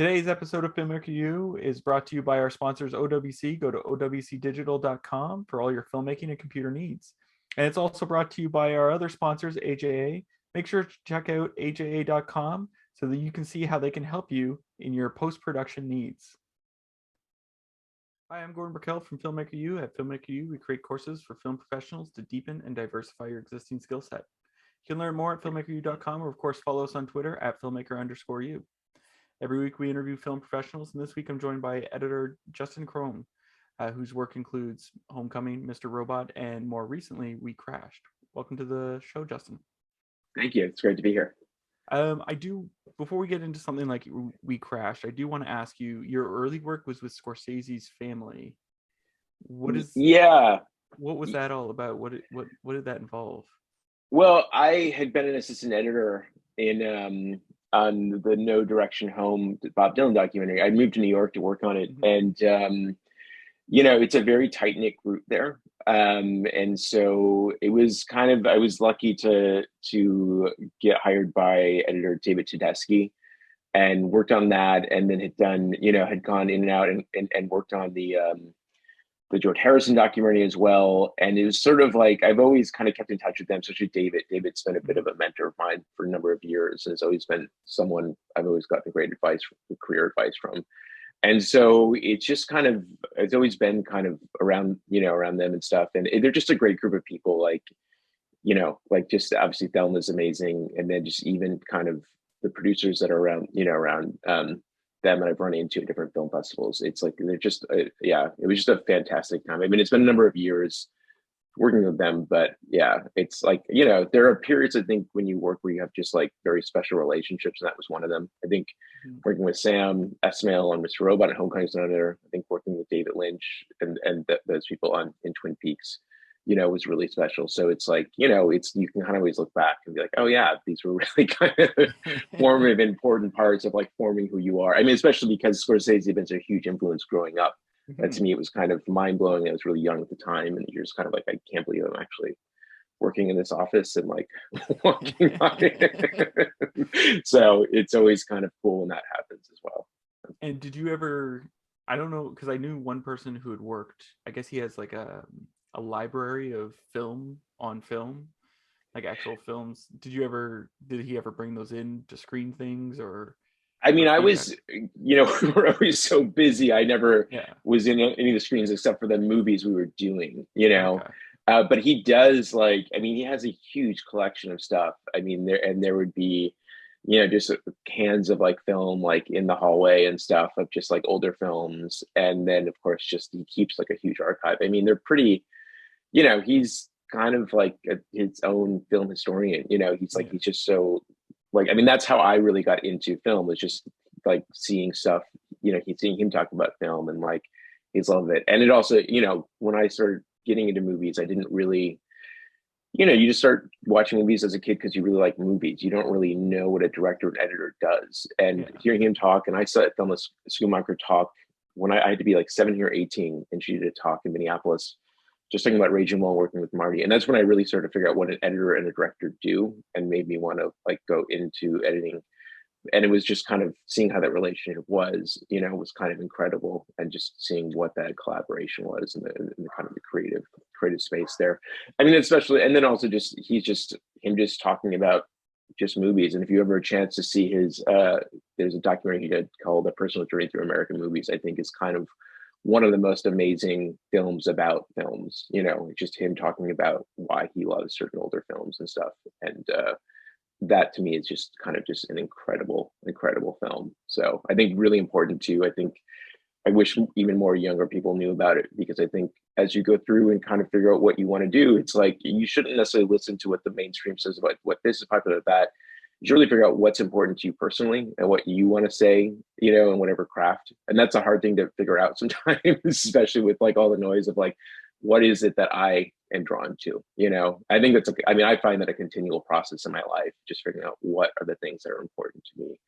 Today's episode of Filmmaker U is brought to you by our sponsors OWC. Go to owcdigital.com for all your filmmaking and computer needs. And it's also brought to you by our other sponsors, AJA. Make sure to check out aja.com so that you can see how they can help you in your post-production needs. Hi, I'm Gordon Burkell from Filmmaker U. At Filmmaker U, we create courses for film professionals to deepen and diversify your existing skill set. You can learn more at filmmakeru.com, or of course follow us on Twitter at filmmaker_u. Every week we interview film professionals, and this week I'm joined by editor Justin Krohn, whose work includes Homecoming, Mr. Robot, and more recently, WeCrashed. Welcome to the show, Justin. Thank you. It's great to be here. Before we get into something like WeCrashed, I do want to ask you, your early work was with Scorseses Family. What was that all about? What did that involve? Well, I had been an assistant editor in on the No Direction Home Bob Dylan documentary. I moved to New York to work on it, and it's a very tight-knit group there. And so it was I was lucky to get hired by editor David Tedeschi and worked on that, and then had gone in and out and worked on the George Harrison documentary as well. And it was sort of like, I've always kind of kept in touch with them, especially David. David's been a bit of a mentor of mine for a number of years, and has always been someone I've always gotten great advice, career advice from. And so it's just it's always been kind of around them and stuff. And they're just a great group of people, just obviously Thelma is amazing. And then just even kind of the producers that are around them and I've run into at different film festivals. It's like, they're just, it was just a fantastic time. I mean, it's been a number of years working with them, but yeah, it's like, there are periods, I think, when you work where you have just like very special relationships, and that was one of them. I think working with Sam Esmail on Mr. Robot and Homecoming is another. I think working with David Lynch and those people in Twin Peaks, was really special. So it's like, you can kind of always look back and be like, oh yeah, these were really kind of formative, important parts of like forming who you are. I mean, especially because Scorsese had been such a huge influence growing up. That to me, it was kind of mind blowing. I was really young at the time, and you're just kind of like, I can't believe I'm actually working in this office and like walking by. So it's always kind of cool when that happens as well. And did you ever, I don't know, because I knew one person who had worked, I guess he has like a library of film, like actual films. Did he ever bring those in to screen things? Or I mean, I was, we were always so busy. I never was in any of the screens except for the movies we were doing, Okay. But he does he has a huge collection of stuff. I mean, there would be, just cans of like film, like in the hallway and stuff of just like older films. And then of course, just he keeps like a huge archive. I mean, they're pretty, he's kind of like his own film historian, he's like, he's just so that's how I really got into film, was just like seeing stuff, seeing him talk about film and like his love of it. And it also, when I started getting into movies, I didn't really, you just start watching movies as a kid because you really like movies. You don't really know what a director and editor does. And hearing him talk, and I saw Thelma Schoonmaker talk when I had to be like 17 or 18, and she did a talk in Minneapolis just talking about Raging Bull, working with Marty. And that's when I really started to figure out what an editor and a director do, and made me want to like go into editing. And it was just kind of seeing how that relationship was kind of incredible, and just seeing what that collaboration was and the kind of the creative space there. I mean, especially, and then also just, him just talking about just movies. And if you ever a chance to see his, there's a documentary he did called A Personal Journey Through American Movies, I think is kind of one of the most amazing films about films, just him talking about why he loves certain older films and stuff. And that to me is just kind of just an incredible film. So I think really important too. I think I wish even more younger people knew about it, because I think as you go through and kind of figure out what you want to do, it's like, you shouldn't necessarily listen to what the mainstream says about what this is popular, that. You should really figure out what's important to you personally and what you want to say, in whatever craft. And that's a hard thing to figure out sometimes, especially with like all the noise of like, what is it that I am drawn to? I think I find that a continual process in my life, just figuring out what are the things that are important to me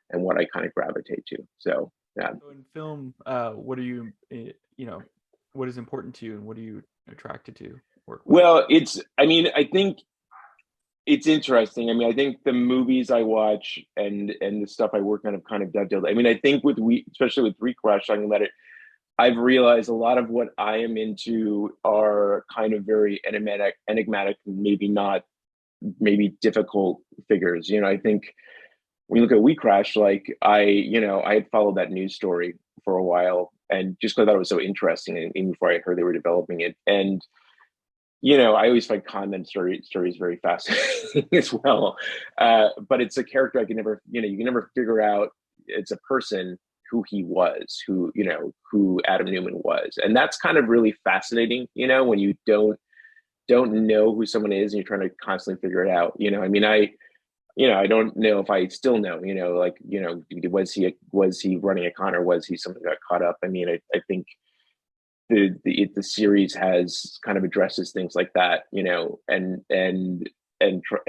and what I kind of gravitate to. So, yeah. So in film, what are you, what is important to you, and what are you attracted to work with? Well, I think It's interesting. I mean, I think the movies I watch and the stuff I work on have kind of dovetailed. I mean, I think especially with WeCrashed, talking about it, I've realized a lot of what I am into are kind of very enigmatic, maybe difficult figures. You know, I think when you look at WeCrashed, like I had followed that news story for a while, and just because I thought it was so interesting, and even before I heard they were developing it, and I always find content stories very fascinating as well. But it's a character I can never, you can never figure out. It's a person who he was, who Adam Newman was, and that's kind of really fascinating. When you don't know who someone is and you're trying to constantly figure it out. I mean, I don't know if I still know. Was he running a con, or was he someone who got caught up? I mean, I think the series has kind of addresses things like that, and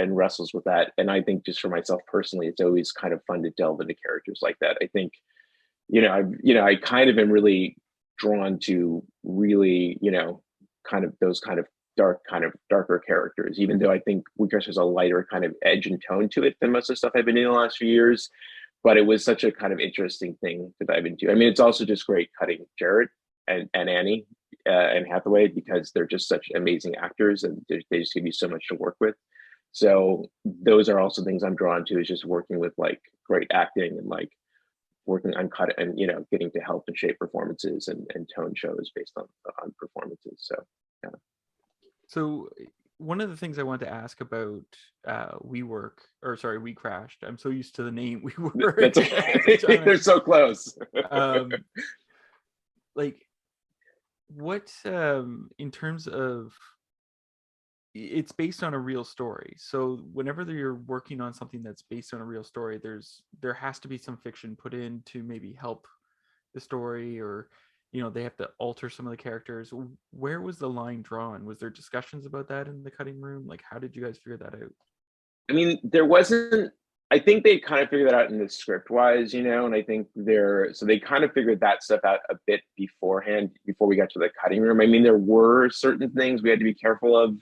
wrestles with that. And I think just for myself personally, it's always kind of fun to delve into characters like that. I think, I kind of am really drawn to really, kind of those kind of darker characters, even though I think WeCrashed has a lighter kind of edge and tone to it than most of the stuff I've been in the last few years. But it was such a kind of interesting thing to dive into. I mean, it's also just great cutting Jared and Annie and Hathaway, because they're just such amazing actors, and they just give you so much to work with. So those are also things I'm drawn to, is just working with like great acting and like working on cut and getting to help and shape performances and tone shows based on performances. So yeah. So one of the things I wanted to ask about WeCrashed. I'm so used to the name WeWork. They're so close. Like, what in terms of, it's based on a real story, so whenever you're working on something that's based on a real story, there has to be some fiction put in to maybe help the story, or they have to alter some of the characters. Where was the line drawn? Was there discussions about that in the cutting room? Like, how did you guys figure that out? I mean, there wasn't. I think they kind of figured that out in the script wise, and I think they kind of figured that stuff out a bit beforehand, before we got to the cutting room. I mean, there were certain things we had to be careful of,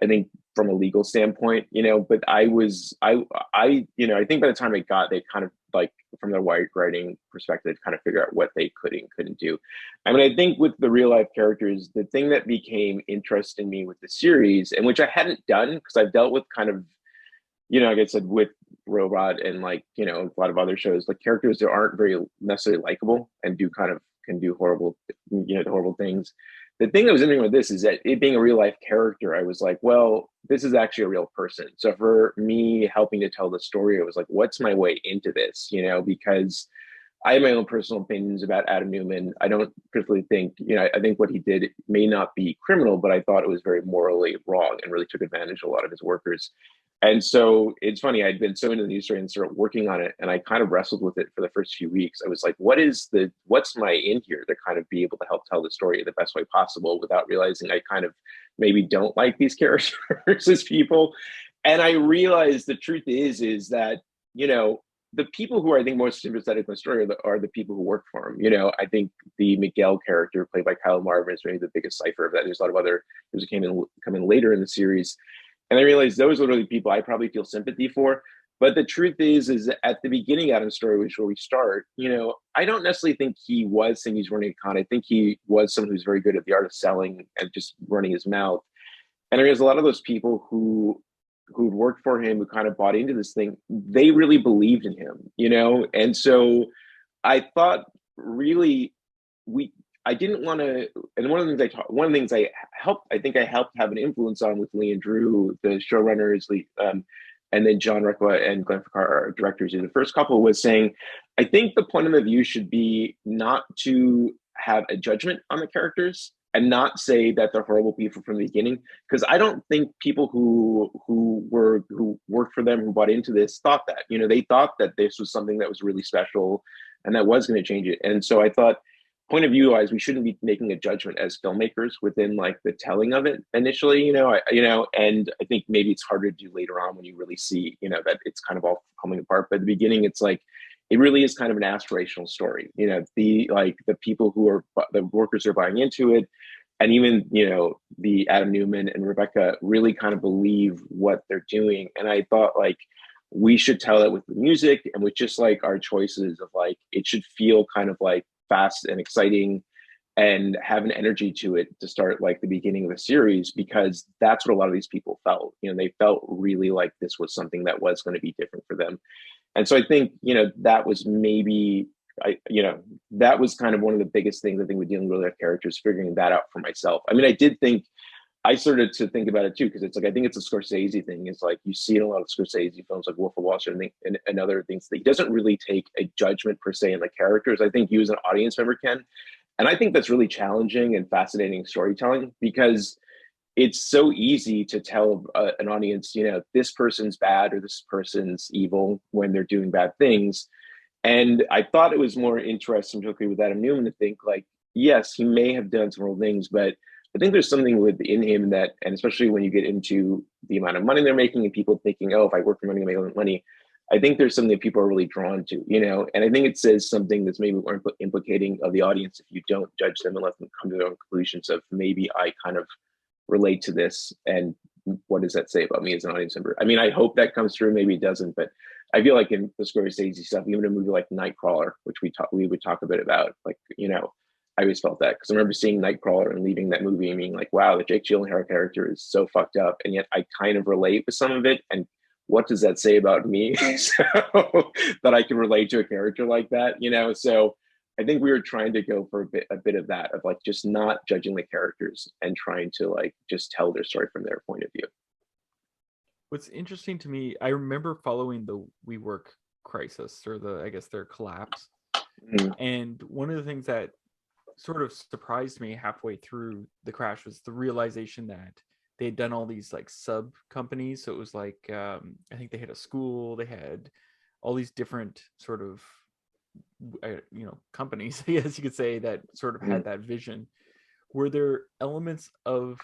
I think, from a legal standpoint, but I think by the time they kind of, like, from the writing perspective, kind of figure out what they could and couldn't do. I mean, I think with the real life characters, the thing that became interesting me with the series, and which I hadn't done because I've dealt with kind of, like I said, with Robot and like, a lot of other shows, like characters that aren't very necessarily likable and can do horrible, horrible things. The thing that was interesting with this is that it being a real life character, I was like, well, this is actually a real person. So for me helping to tell the story, I was like, what's my way into this? Because I have my own personal opinions about Adam Newman. I don't particularly think, I think what he did may not be criminal, but I thought it was very morally wrong and really took advantage of a lot of his workers. And so it's funny, I'd been so into the news story and started working on it, and I kind of wrestled with it for the first few weeks. I was like, what's my in here to kind of be able to help tell the story the best way possible without realizing I kind of maybe don't like these characters as people. And I realized the truth is that, the people who are, I think, most sympathetic in the story are the people who work for him. I think the Miguel character played by Kyle Marvin is maybe the biggest cipher of that. There's a lot of other who come in later in the series. And I realized those are really people I probably feel sympathy for. But the truth is at the beginning of the story, which is where we start, I don't necessarily think he was saying he's running a con. I think he was someone who's very good at the art of selling and just running his mouth. And I realized a lot of those people who'd worked for him, who kind of bought into this thing, they really believed in him, And so I thought really I didn't want to, and one of the things I helped have an influence on with Lee and Drew, the showrunners, and then John Requa and Glenn Ficarra, our directors, in the first couple, was saying, I think the point of the view should be not to have a judgment on the characters and not say that they're horrible people from the beginning, because I don't think people who worked for them, who bought into this, thought that. They thought that this was something that was really special and that was going to change it. And so I thought, point of view wise, we shouldn't be making a judgment as filmmakers within like the telling of it initially, and I think maybe it's harder to do later on when you really see, that it's kind of all coming apart. But at the beginning, it's like, it really is kind of an aspirational story. The people the workers are buying into it, and even, you know, the Adam Newman and Rebecca really kind of believe what they're doing. And I thought like we should tell that with the music and with just like our choices of like, it should feel kind of like fast and exciting and have an energy to it to start like the beginning of the series, because that's what a lot of these people felt. You know, they felt really like this was something that was going to be different for them. And so I think, you know, that was maybe, you know, that was kind of one of the biggest things I think with dealing with their characters, figuring that out for myself. I mean, I started to think about it too, because it's like, I think it's a Scorsese thing. It's like, you see in a lot of Scorsese films like Wolf of Wall Street and other things that he doesn't really take a judgment per se in the characters. I think you as an audience member can. And I think that's really challenging and fascinating storytelling, because it's so easy to tell an audience, you know, this person's bad or this person's evil when they're doing bad things. And I thought it was more interesting, particularly with Adam Newman, to think like, yes, he may have done some real things, but I think there's something within him that, and especially when you get into the amount of money they're making and people thinking, oh, if I work for money, I make money. I think there's something that people are really drawn to, you know, and I think it says something that's maybe more implicating of the audience if you don't judge them and let them come to their own conclusions of maybe I kind of relate to this, and what does that say about me as an audience member? I mean, I hope that comes through, maybe it doesn't, but I feel like in the Scorsese stuff, even a movie like Nightcrawler, which we would talk a bit about, like, you know, I always felt that, because I remember seeing Nightcrawler and leaving that movie and being like, wow, the Jake Gyllenhaal character is so fucked up, and yet I kind of relate with some of it, and what does that say about me? So that I can relate to a character like that, you know? So I think we were trying to go for a bit of that, of like just not judging the characters and trying to like just tell their story from their point of view. What's interesting to me, I remember following the WeWork crisis, or I guess their collapse. Mm. And one of the things that sort of surprised me halfway through the crash was the realization that they had done all these like sub companies. So it was like, I think they had a school, they had all these different sort of, you know, companies, I guess you could say, that sort of had that vision. Were there elements of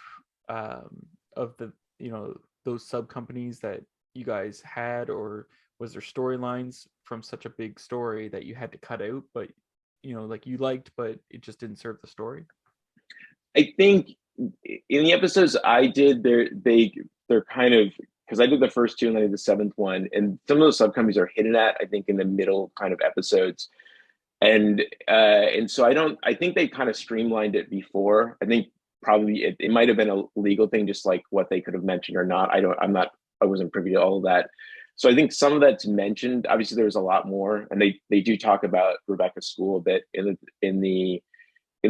the, you know, those sub companies that you guys had, or was there storylines from such a big story that you had to cut out, but you know, like you liked, but it just didn't serve the story? I think in the episodes I did, they're kind of, because I did the first two and then I did the seventh one, and some of those sub companies are hidden at, I think, in the middle kind of episodes. And so I think they kind of streamlined it before. I think probably it might have been a legal thing, just like what they could have mentioned or not. I wasn't privy to all of that. So I think some of that's mentioned. Obviously, there was a lot more, and they do talk about Rebecca's school a bit in the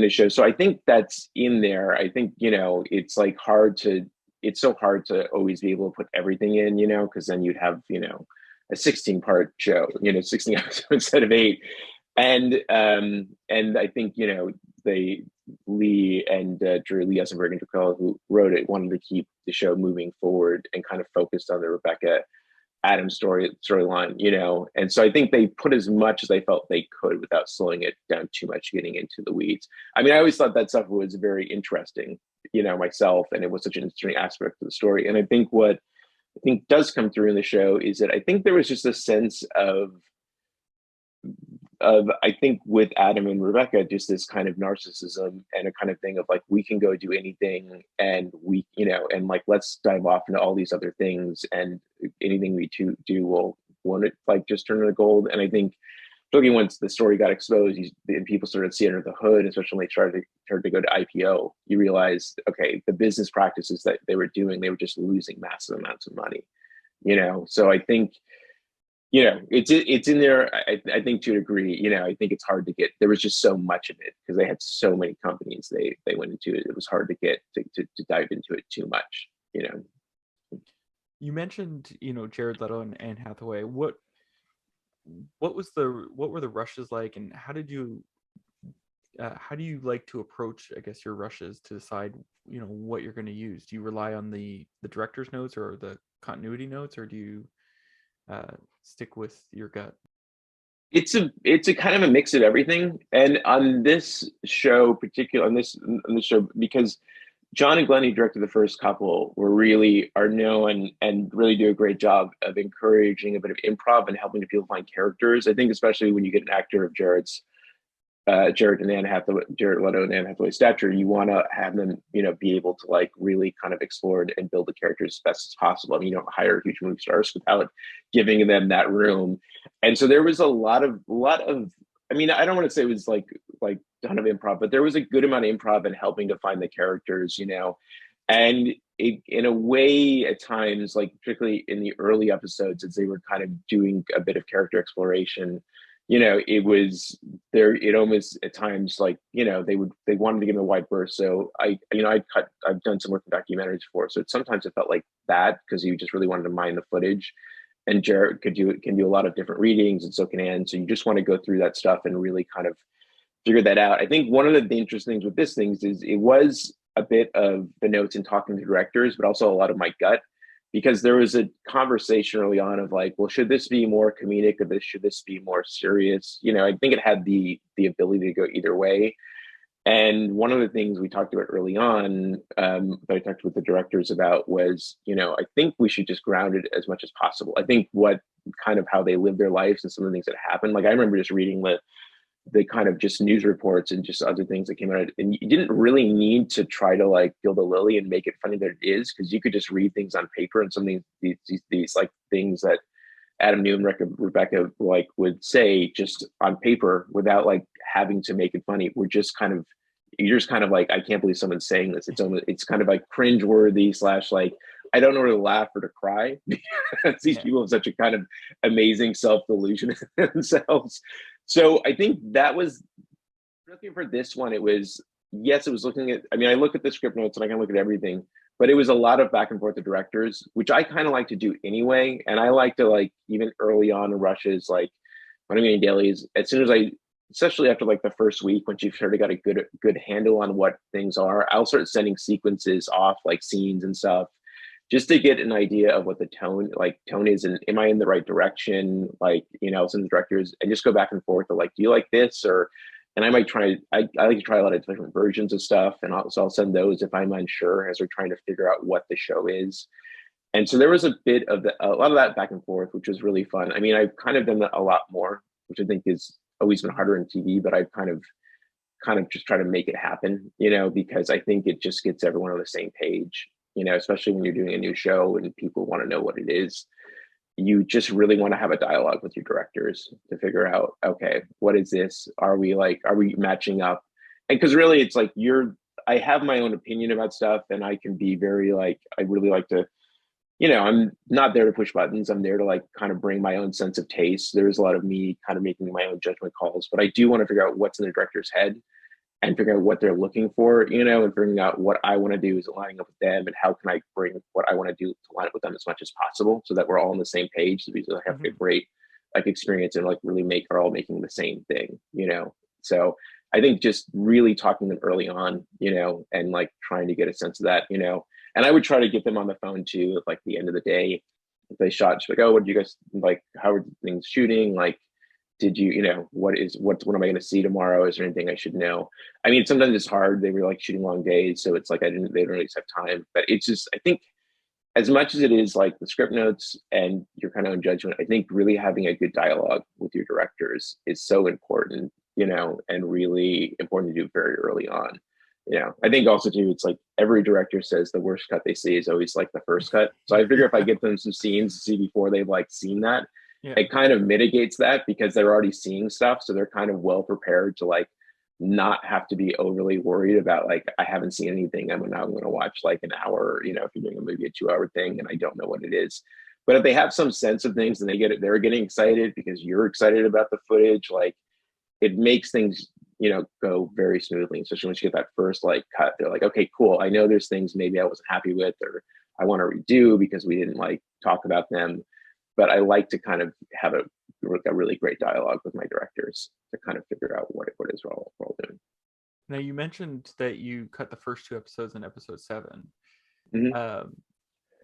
show. So I think that's in there. I think, you know, it's so hard to always be able to put everything in, you know, because then you'd have, you know, a 16-part show, you know, 16 episodes instead of 8. And I think, you know, Lee and Drew Lee Eisenberg and Drew, who wrote it, wanted to keep the show moving forward and kind of focused on the Rebecca Adams storyline, you know. And so I think they put as much as they felt they could without slowing it down too much, getting into the weeds. I mean, I always thought that stuff was very interesting, you know, myself, and it was such an interesting aspect of the story. And I think what I think does come through in the show is that I think there was just a sense of I think with Adam and Rebecca, just this kind of narcissism and a kind of thing of like, we can go do anything, and we, you know, and like, let's dive off into all these other things, and anything we do will want it like just turn into gold. And I think particularly once the story got exposed and people started seeing under the hood, especially when they started to go to IPO, you realize, okay, the business practices that they were doing, they were just losing massive amounts of money, you know? So I think, you know, it's in there. I think to a degree, you know, I think it's hard to get, there was just so much of it because they had so many companies they went into it. It was hard to get to dive into it too much, you know. You mentioned, you know, Jared Leto and Anne Hathaway. What were the rushes like, and how do you like to approach, I guess, your rushes to decide, you know, what you're going to use? Do you rely on the director's notes or the continuity notes, or do you stick with your gut? It's a kind of a mix of everything. And on this show, particularly on this show, because John and Glenn, who directed the first couple, are known and really do a great job of encouraging a bit of improv and helping people find characters. I think especially when you get an actor of Jared's Jared Leto and Anne Hathaway stature, you want to have them, be able to like really kind of explore and build the characters as best as possible. I mean, you don't hire huge movie stars without giving them that room. And so there was a lot of, I mean, I don't want to say it was like ton of improv, but there was a good amount of improv in helping to find the characters, and in a way at times, like particularly in the early episodes, as they were kind of doing a bit of character exploration, it was there. It almost at times like, they wanted to give them a wide berth. So I've done some work in documentaries before. So sometimes it felt like that because you just really wanted to mine the footage, and Jared can do a lot of different readings, and so can Anne. So you just want to go through that stuff and really kind of figure that out. I think one of the interesting things with this things is it was a bit of the notes and talking to directors, but also a lot of my gut, because there was a conversation early on of like, well, should this be more comedic or should this be more serious? I think it had the ability to go either way. And one of the things we talked about early on, that I talked with the directors about was, I think we should just ground it as much as possible. I think what kind of how they live their lives and some of the things that happened, like I remember just reading the kind of just news reports and just other things that came out, and you didn't really need to try to like gild the lily and make it funny that it is, because you could just read things on paper, and some of these like things that Adam New and Rebecca like would say just on paper without like having to make it funny were just kind of, you're just kind of like, I can't believe someone's saying this. It's kind of like cringeworthy / like I don't know whether to laugh or to cry because these people have such a kind of amazing self-delusion themselves. So I think that was looking for this one. It was, yes, it was looking at, I mean, I look at the script notes and I can look at everything, but it was a lot of back and forth with directors, which I kind of like to do anyway. And I like to like, even early on in rushes, like when I'm getting dailies, as soon as especially after like the first week, once you've sort of got a good handle on what things are, I'll start sending sequences off, like scenes and stuff, just to get an idea of what the tone is, and am I in the right direction? Like, some of the directors, and just go back and forth of like, do you like this? And I might try, I like to try a lot of different versions of stuff. And I'll send those if I'm unsure as we're trying to figure out what the show is. And so there was a lot of that back and forth, which was really fun. I mean, I've kind of done that a lot more, which I think is always been harder in TV, but I've kind of just try to make it happen, because I think it just gets everyone on the same page, especially when you're doing a new show and people want to know what it is. You just really want to have a dialogue with your directors to figure out, okay, what is this? Are we matching up? And because really it's like I have my own opinion about stuff, and I can be very like, I really like to, I'm not there to push buttons. I'm there to like kind of bring my own sense of taste. There's a lot of me kind of making my own judgment calls, but I do want to figure out what's in the director's head and figure out what they're looking for, and figuring out what I want to do is aligning up with them, and how can I bring what I want to do to line up with them as much as possible, so that we're all on the same page, so we have a great like experience and like really are all making the same thing, So I think just really talking to them early on, and like trying to get a sense of that, and I would try to get them on the phone too, at like the end of the day, if they shot, just like, oh, what did you guys like? How are things shooting? Like, did you, what am I going to see tomorrow? Is there anything I should know? I mean, sometimes it's hard. They were like shooting long days, so it's like they don't really have time. But it's just, I think, as much as it is like the script notes and your kind of own judgment, I think really having a good dialogue with your directors is so important, and really important to do very early on. I think also too, it's like every director says the worst cut they see is always like the first cut. So I figure if I get them some scenes to see before they've like seen that, it kind of mitigates that, because they're already seeing stuff. So they're kind of well prepared to like not have to be overly worried about like, I haven't seen anything. I'm going to watch like an hour, if you're doing a movie, a 2-hour thing, and I don't know what it is. But if they have some sense of things and they're getting excited because you're excited about the footage, like it makes things, go very smoothly, especially once you get that first like cut. They're like, okay, cool. I know there's things maybe I wasn't happy with, or I want to redo because we didn't like talk about them. But I like to kind of have a really great dialogue with my directors to kind of figure out what is we're all doing. Now, you mentioned that you cut the first 2 episodes in episode 7.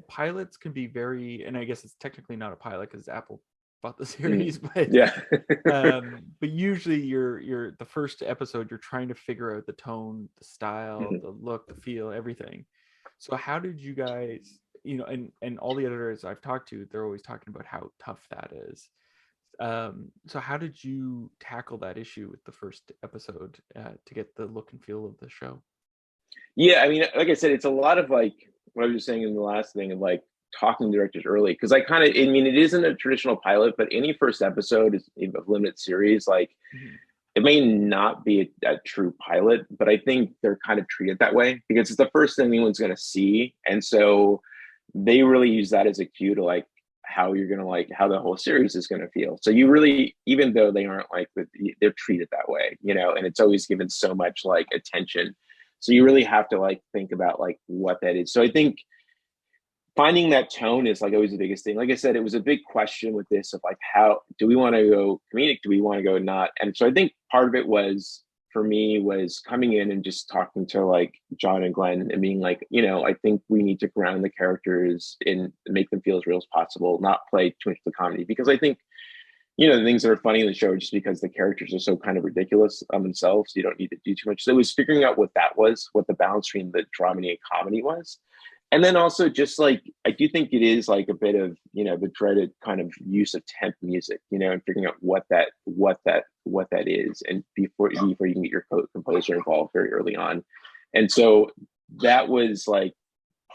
Pilots can be very, and I guess it's technically not a pilot because Apple bought the series, but but usually you're the first episode, you're trying to figure out the tone, the style, the look, the feel, everything. So how did you guys, and all the editors I've talked to, they're always talking about how tough that is. So how did you tackle that issue with the first episode to get the look and feel of the show? Yeah, I mean, like I said, it's a lot of like what I was just saying in the last thing of like talking to directors early, because I mean, it isn't a traditional pilot, but any first episode is of limited series. Like, it may not be a true pilot, but I think they're kind of treated that way because it's the first thing anyone's going to see, and so they really use that as a cue to like how you're going to like how the whole series is going to feel. So you really, even though they aren't like, they're treated that way, you know, and it's always given so much like attention. So you really have to like think about like what that is. So I think finding that tone is like always the biggest thing. Like I said, it was a big question with this of like, how do we want to go comedic? Do we want to go not? And so I think part of it was, for me, was coming in and just talking to like John and Glenn and being like, you know, I think we need to ground the characters and make them feel as real as possible, not play too much of the comedy. Because I think, you know, the things that are funny in the show are just because the characters are so kind of ridiculous themselves. You don't need to do too much. So it was figuring out what that was, what the balance between the dramedy and comedy was. And then also just like, I do think it is like a bit of, you know, the dreaded kind of use of temp music, you know, and figuring out what that is. And before you can get your composer involved very early on. And so that was like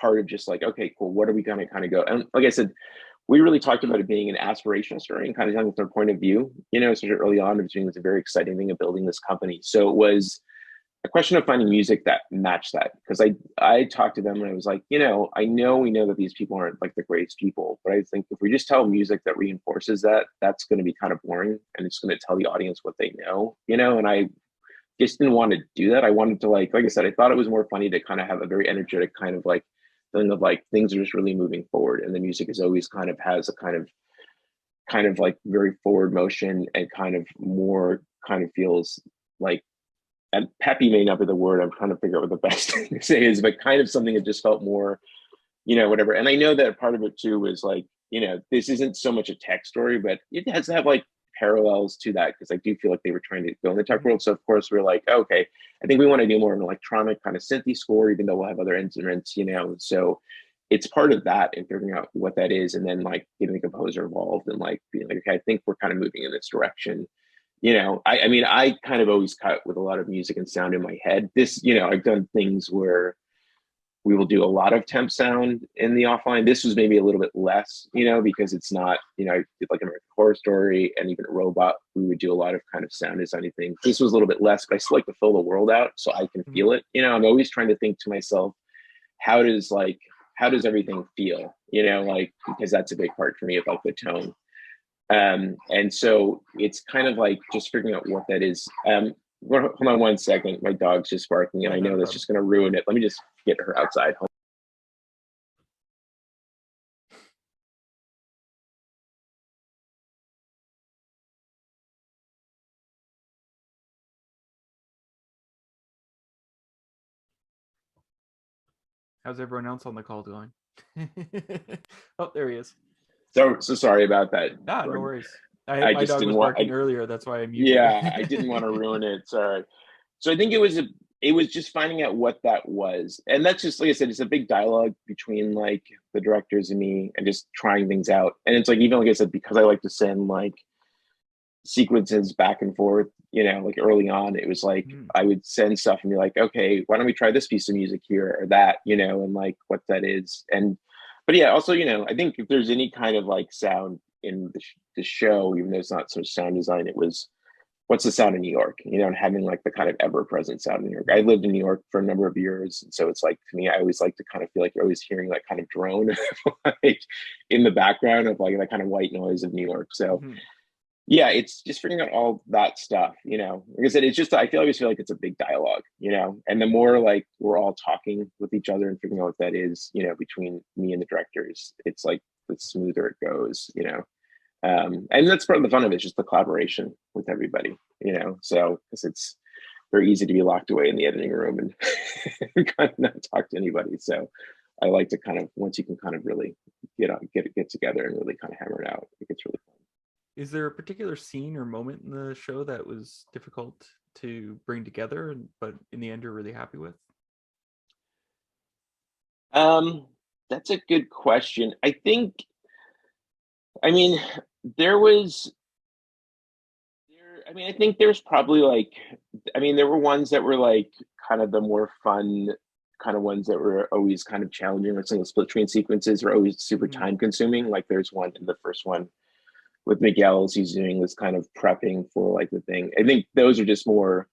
part of just like, okay, cool. What are we going to kind of go? And like I said, we really talked about it being an aspirational story and kind of telling their point of view, you know, sort of early on. It was a very exciting thing of building this company. So it was a question of finding music that matched that. Because I talked to them and I was like, you know we know that these people aren't like the greatest people, but I think if we just tell music that reinforces that, that's going to be kind of boring and it's going to tell the audience what they know, you know, and I just didn't want to do that. I wanted to like I said, I thought it was more funny to kind of have a very energetic kind of like feeling of like things are just really moving forward. And the music is always kind of has a kind of like very forward motion and kind of more kind of feels like, and peppy may not be the word, I'm trying to figure out what the best thing to say is, but kind of something that just felt more, you know, whatever. And I know that part of it too was like, you know, this isn't so much a tech story, but it has to have like parallels to that, because I do feel like they were trying to go in the tech world. So of course we're like, okay, I think we want to do more of an electronic kind of synthy score, even though we'll have other instruments, you know. So it's part of that and figuring out what that is, and then like getting the composer involved and like being like, okay, I think we're kind of moving in this direction. You know, I mean, I kind of always cut with a lot of music and sound in my head. This, you know, I've done things where we will do a lot of temp sound in the offline. This was maybe a little bit less, you know, because it's not, you know, I did like American Horror Story and even a Robot, we would do a lot of kind of sound design things. This was a little bit less, but I still like to fill the world out so I can feel it. You know, I'm always trying to think to myself, how does everything feel? You know, like, because that's a big part for me of like the tone. And so it's kind of like just figuring out what that is. Hold on one second. My dog's just barking and I know that's just going to ruin it. Let me just get her outside. How's everyone else on the call doing? Oh, there he is. So sorry about that. Nah, no worries. I my just dog didn't was want barking earlier. That's why I muted. Yeah, I didn't want to ruin it. Sorry. So I think it was just finding out what that was. And that's just, like I said, it's a big dialogue between like the directors and me and just trying things out. And it's like, even like I said, because I like to send like sequences back and forth, you know, like early on, it was like I would send stuff and be like, okay, why don't we try this piece of music here or that, you know, and like what that is. And but yeah, also, you know, I think if there's any kind of like sound in the show, even though it's not so sound design, it was what's the sound in New York, you know, and having like the kind of ever present sound in New York. I lived in New York for a number of years. And so it's like, to me, I always like to kind of feel like you're always hearing that kind of drone like in the background of like that kind of white noise of New York. So yeah, it's just figuring out all that stuff, you know. Like I said, it's just, I always feel like it's a big dialogue, you know, and the more like we're all talking with each other and figuring out what that is, you know, between me and the directors, it's like the smoother it goes, you know. And that's part of the fun of it, just the collaboration with everybody, you know. So because it's very easy to be locked away in the editing room and kind of not talk to anybody. So I like to kind of, once you can kind of really get together and really kind of hammer it out, it gets really fun. Is there a particular scene or moment in the show that was difficult to bring together, but in the end you're really happy with? That's a good question. I think, I mean, there was I mean, I think there's probably like, I mean, there were ones that were like kind of the more fun kind of ones that were always kind of challenging. Like some of the split screen sequences are always super time consuming. Like there's one in the first one with Miguel as he's doing this kind of prepping for like the thing. I think those are just more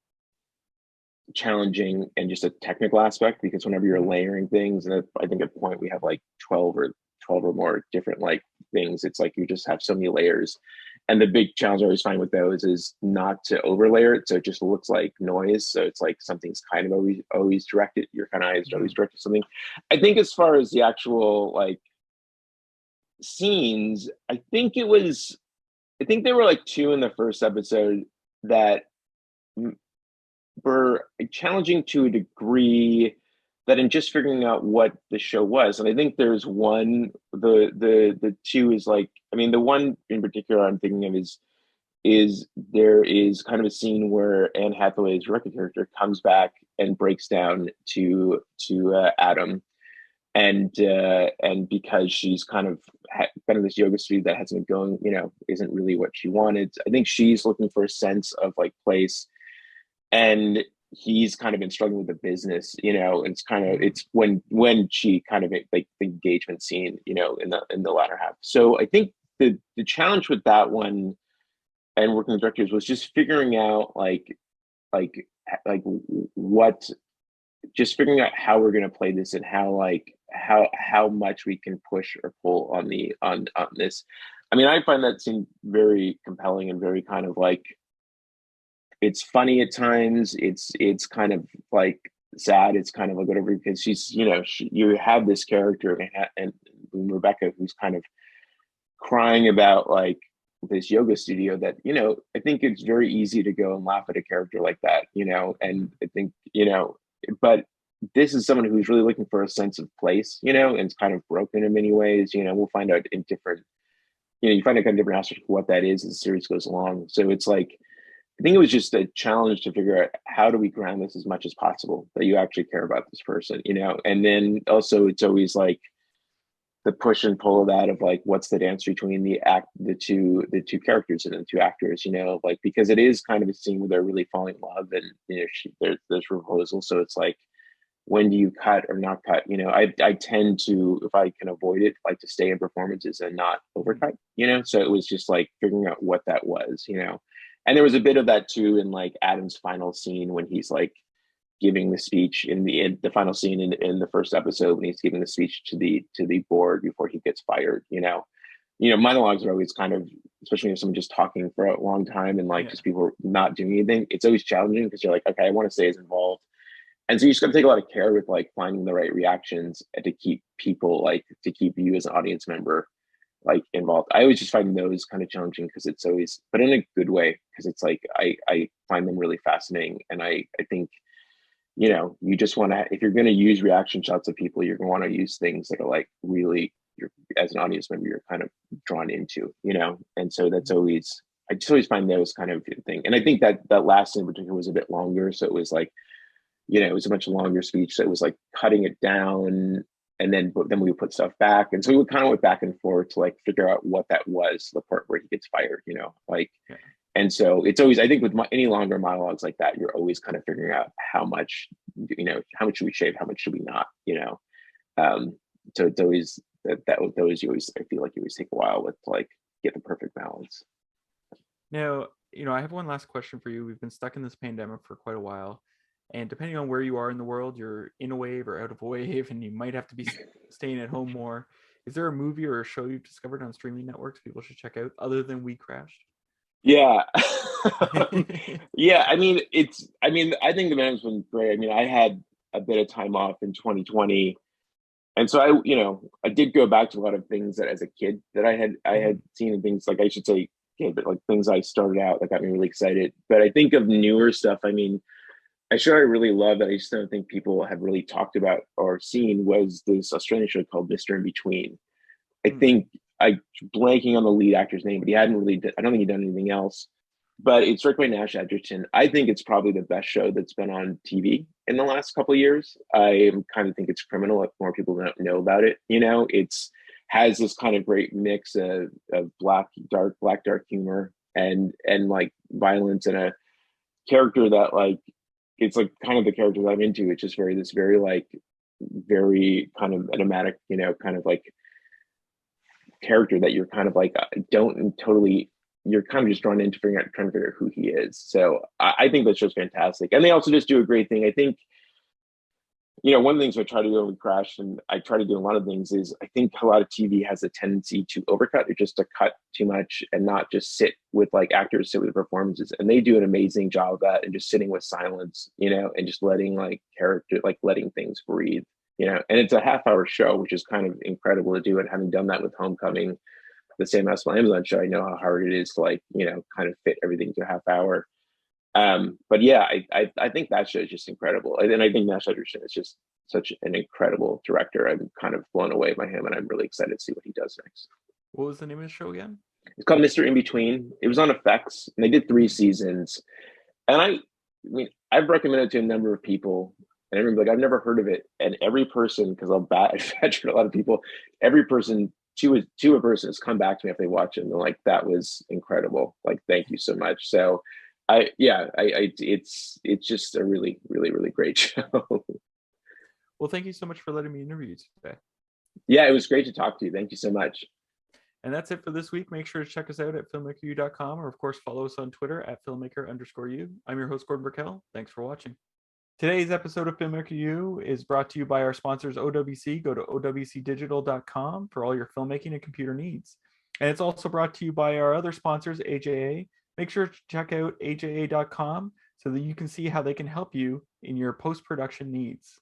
challenging and just a technical aspect, because whenever you're layering things, and I think at the point we have like 12 or more different like things, it's like you just have so many layers. And the big challenge I always find with those is not to overlayer it, so it just looks like noise. So it's like something's kind of always directed, your kind of eyes are always directed to something. I think as far as the actual like scenes, I think there were like two in the first episode that were challenging to a degree that in just figuring out what the show was. And I think there's one, the two is like, I mean, the one in particular I'm thinking of is there is kind of a scene where Anne Hathaway's Rebecca character comes back and breaks down to Adam. And because she's kind of been in this yoga studio that hasn't been going, isn't really what she wanted. I think she's looking for a sense of like place, and he's kind of been struggling with the business, it's kind of, it's when she kind of like the engagement scene, in the latter half. So I think the challenge with that one and working with directors was just figuring out just figuring out how we're going to play this, and how much we can push or pull on this. I mean, I find that scene very compelling and very kind of like, it's funny at times. It's kind of like sad. It's kind of like whatever, because she's, you have this character and Rebecca who's kind of crying about like this yoga studio that, I think it's very easy to go and laugh at a character like that, and I think, but this is someone who's really looking for a sense of place, and it's kind of broken in many ways. We'll find out in different, you find out kind of different aspects of what that is as the series goes along. So it's like, I think it was just a challenge to figure out how do we ground this as much as possible, that you actually care about this person, and then also it's always like the push and pull of that, of like, what's the dance between the two characters and the two actors, like, because it is kind of a scene where they're really falling in love, and, there's proposal. So it's like, when do you cut or not cut? I tend to, if I can avoid it, like to stay in performances and not overcut, so it was just like figuring out what that was, and there was a bit of that too in like Adam's final scene when he's like giving the speech in the final scene in the first episode, when he's giving the speech to the board before he gets fired. Monologues are always kind of, especially if someone just talking for a long time and like just people not doing anything, it's always challenging, because you're like, okay, I want to stay as involved. And so you just got to take a lot of care with like finding the right reactions and to keep people, like to keep you as an audience member like involved. I always just find those kind of challenging, because it's always, but in a good way, because it's like I find them really fascinating. And I think, you just want to, if you're going to use reaction shots of people, you're going to want to use things that are like really, you're, as an audience member, you're kind of drawn into, and so that's always, I just always find those kind of thing. And I think that last scene in particular was a bit longer, so it was like, it was a much longer speech, so it was like cutting it down, and then we would put stuff back, and so we would kind of went back and forth to like figure out what that was, the part where he gets fired, like. Yeah. And so it's always, I think with any longer monologues like that, you're always kind of figuring out how much should we shave, how much should we not, so it's always those you always, I feel like you always take a while with to like get the perfect balance. Now, I have one last question for you. We've been stuck in this pandemic for quite a while, and depending on where you are in the world, you're in a wave or out of a wave, and you might have to be staying at home more. Is there a movie or a show you've discovered on streaming networks people should check out other than WeCrashed? Yeah. Yeah. I think the man's been great. I mean, I had a bit of time off in 2020. And so I did go back to a lot of things that as a kid that I had seen, and things like, I should say, but like things I started out that got me really excited. But I think of newer stuff. I mean, a show I really love that I just don't think people have really talked about or seen was this Australian show called Mr. In Between. I think I blanking on the lead actor's name, but he hadn't really, I don't think he'd done anything else, but it's directed by Nash Edgerton. I think it's probably the best show that's been on TV in the last couple of years. I kind of think it's criminal if more people don't know about it. It's has this kind of great mix of black dark humor, and like violence, and a character that like it's like kind of the character that I'm into. It's just very like very kind of enigmatic, you know, kind of like character that you're kind of like don't totally, you're kind of just drawn into trying to figure out who he is. So I think that's just fantastic, and they also just do a great thing. I think, you know, one of the things I try to do when WeCrashed, and I try to do a lot of things, is I think a lot of TV has a tendency to overcut, or just to cut too much and not just sit with like actors, sit with performances. And they do an amazing job of that, and just sitting with silence, you know, and just letting like character, like letting things breathe, you know. And it's a half-hour show, which is kind of incredible to do. And having done that with Homecoming, the Sam Esmail Amazon show, I know how hard it is to like, you know, kind of fit everything to a half hour. But yeah, I think that show is just incredible. And I think Nash-Hutcherson is just such an incredible director. I'm kind of blown away by him, and I'm really excited to see what he does next. What was the name of the show again? It's called Mr. In Between. It was on FX, and they did 3 seasons. And I mean, I've recommended it to a number of people, and everyone's like, I've never heard of it. And every person, because I'll badger a lot of people, every person to a person has come back to me if they watch it, and they're like, that was incredible. Like, thank you so much. So it's just a really, really, really great show. Well, thank you so much for letting me interview you today. Yeah, it was great to talk to you. Thank you so much. And that's it for this week. Make sure to check us out at filmmakeru.com, or of course follow us on Twitter at filmmaker_you. I'm your host, Gordon Burkell. Thanks for watching. Today's episode of Filmmaker U is brought to you by our sponsors, OWC. Go to owcdigital.com for all your filmmaking and computer needs. And it's also brought to you by our other sponsors, AJA. Make sure to check out aja.com so that you can see how they can help you in your post-production needs.